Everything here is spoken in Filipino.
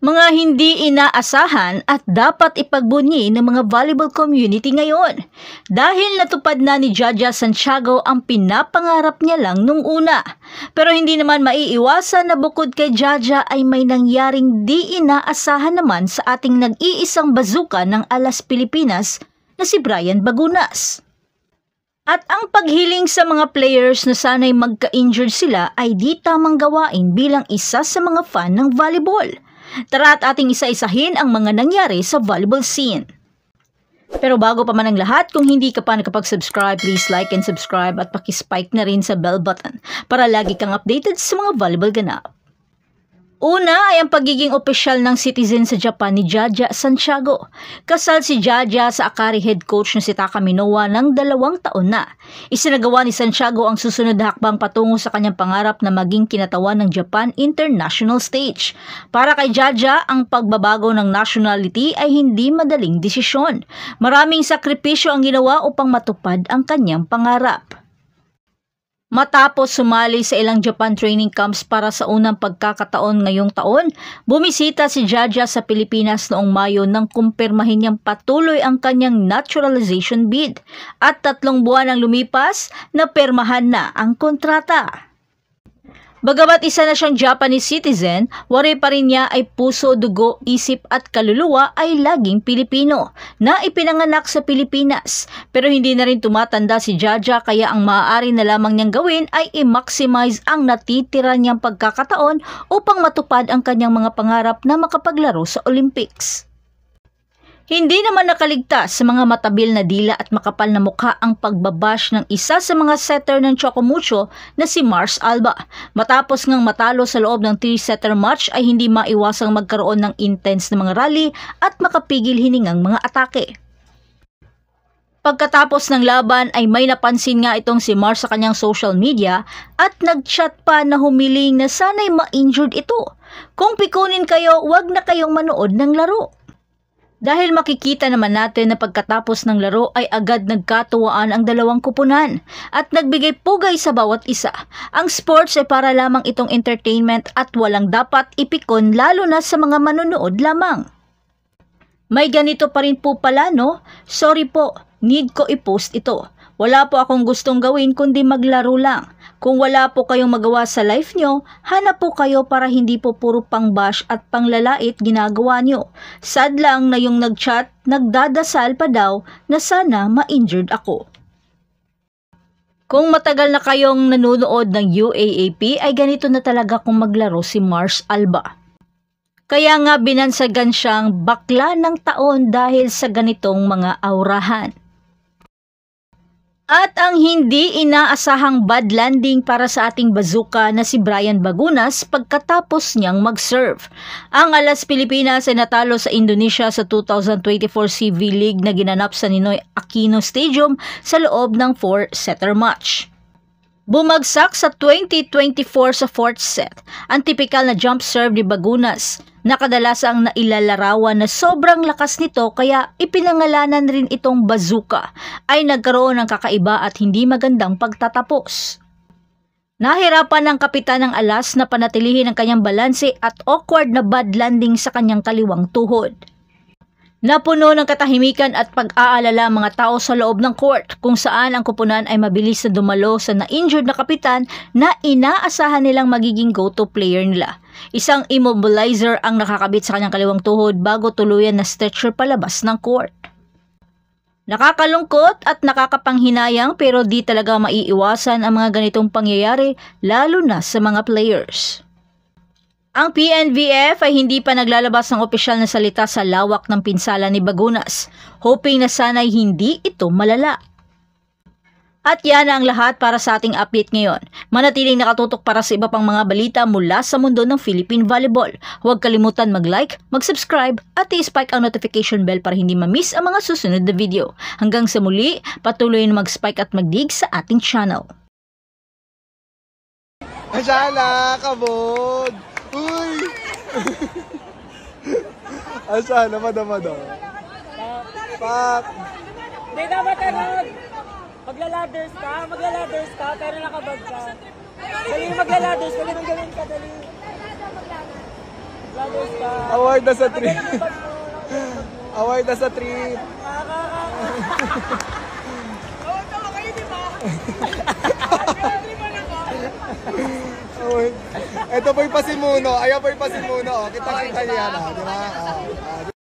Mga hindi inaasahan at dapat ipagbunyi ng mga volleyball community ngayon dahil natupad na ni Jaja Santiago ang pinapangarap niya lang nung una. Pero hindi naman maiiwasan na bukod kay Jaja ay may nangyaring di inaasahan naman sa ating nag-iisang bazuka ng Alas Pilipinas na si Brian Bagunas. At ang paghiling sa mga players na sana'y magka-injured sila ay di tamang gawain bilang isa sa mga fan ng volleyball. Tara at ating isa-isahin ang mga nangyari sa volleyball scene. Pero bago pa man ang lahat, kung hindi ka pa nakapag-subscribe, please like and subscribe at pakispike na rin sa bell button para lagi kang updated sa mga volleyball ganap. Una ay ang pagiging opisyal ng citizen sa Japan ni Jaja Santiago. Kasal si Jaja sa Akari head coach na si Taka Minowa ng 2 taon na. Isinagawa ni Santiago ang susunod na hakbang patungo sa kanyang pangarap na maging kinatawan ng Japan International Stage. Para kay Jaja, ang pagbabago ng nationality ay hindi madaling desisyon. Maraming sakripisyo ang ginawa upang matupad ang kanyang pangarap. Matapos sumali sa ilang Japan training camps para sa unang pagkakataon ngayong taon, bumisita si Jaja sa Pilipinas noong Mayo nang kumpirmahin niyang patuloy ang kanyang naturalization bid at 3 buwan ang lumipas na permahan na ang kontrata. Bagamat isa na siyang Japanese citizen, wari pa rin niya ay puso, dugo, isip at kaluluwa ay laging Pilipino na ipinanganak sa Pilipinas. Pero hindi na rin tumatanda si Jaja kaya ang maaari na lamang niyang gawin ay i-maximize ang natitira niyang pagkakataon upang matupad ang kanyang mga pangarap na makapaglaro sa Olympics. Hindi naman nakaligtas sa mga matabil na dila at makapal na mukha ang pagbabash ng isa sa mga setter ng Chocomucho na si Mars Alba. Matapos ngang matalo sa loob ng 3-setter match ay hindi maiwasang magkaroon ng intense na mga rally at makapigil hiningang mga atake. Pagkatapos ng laban ay may napansin nga itong si Mars sa kanyang social media at nag-chat pa na humiling na sana'y ma-injured ito. Kung pikunin kayo, wag na kayong manood ng laro. Dahil makikita naman natin na pagkatapos ng laro ay agad nagkatuwaan ang dalawang kupunan at nagbigay pugay sa bawat isa. Ang sports ay para lamang itong entertainment at walang dapat ipikon lalo na sa mga manonood lamang. May ganito pa rin po pala no? Sorry po, need ko i-post ito. Wala po akong gustong gawin kundi maglaro lang. Kung wala po kayong magawa sa life nyo, hanap po kayo para hindi po puro pang-bash at panglalait ginagawa nyo. Sad lang na yung nag-chat, nagdadasal pa daw na sana ma-injured ako. Kung matagal na kayong nanonood ng UAAP, ay ganito na talaga kung maglaro si Mars Alba. Kaya nga binansagan siyang bakla ng taon dahil sa ganitong mga aurahan. At ang hindi inaasahang bad landing para sa ating bazuka na si Brian Bagunas pagkatapos niyang mag-serve. Ang Alas Pilipinas ay natalo sa Indonesia sa 2024 CV League na ginanap sa Ninoy Aquino Stadium sa loob ng 4-setter match. Bumagsak sa 2024 sa 4th set ang tipikal na jump serve ni Bagunas na kadalasang nailalarawan na sobrang lakas nito kaya ipinangalanan rin itong bazooka ay nagkaroon ng kakaiba at hindi magandang pagtatapos. Nahirapan ng kapitan ng Alas na panatilihin ang kanyang balanse at awkward na bad landing sa kanyang kaliwang tuhod. Napuno ng katahimikan at pag-aalala mga tao sa loob ng court kung saan ang kupunan ay mabilis na dumalo sa na-injured na kapitan na inaasahan nilang magiging go-to player nila. Isang immobilizer ang nakakabit sa kanyang kaliwang tuhod bago tuluyan na stretcher palabas ng court. Nakakalungkot at nakakapanghinayang pero di talaga maiiwasan ang mga ganitong pangyayari lalo na sa mga players. Ang PNVF ay hindi pa naglalabas ng opisyal na salita sa lawak ng pinsala ni Bagunas, hoping na sana'y hindi ito malala. At yan ang lahat para sa ating update ngayon. Manatiling nakatutok para sa iba pang mga balita mula sa mundo ng Philippine Volleyball. Huwag kalimutan mag-like, mag-subscribe at i-spike ang notification bell para hindi ma-miss ang mga susunod na video. Hanggang sa muli, patuloy na mag-spike at mag-dig sa ating channel. Asala, kabod! Uy! Asala, madamada. Pak! Hindi dapat ano, magla-ladders ka, pero nakabag ka. Dali, magla-ladders, dali, magaling ka, dali. Ladders ka. Award na sa trip. Award na sa trip. Award. Ito po yung pasimuno. Ayan po yung pasimuno. Kita-kita niya na. Di ba?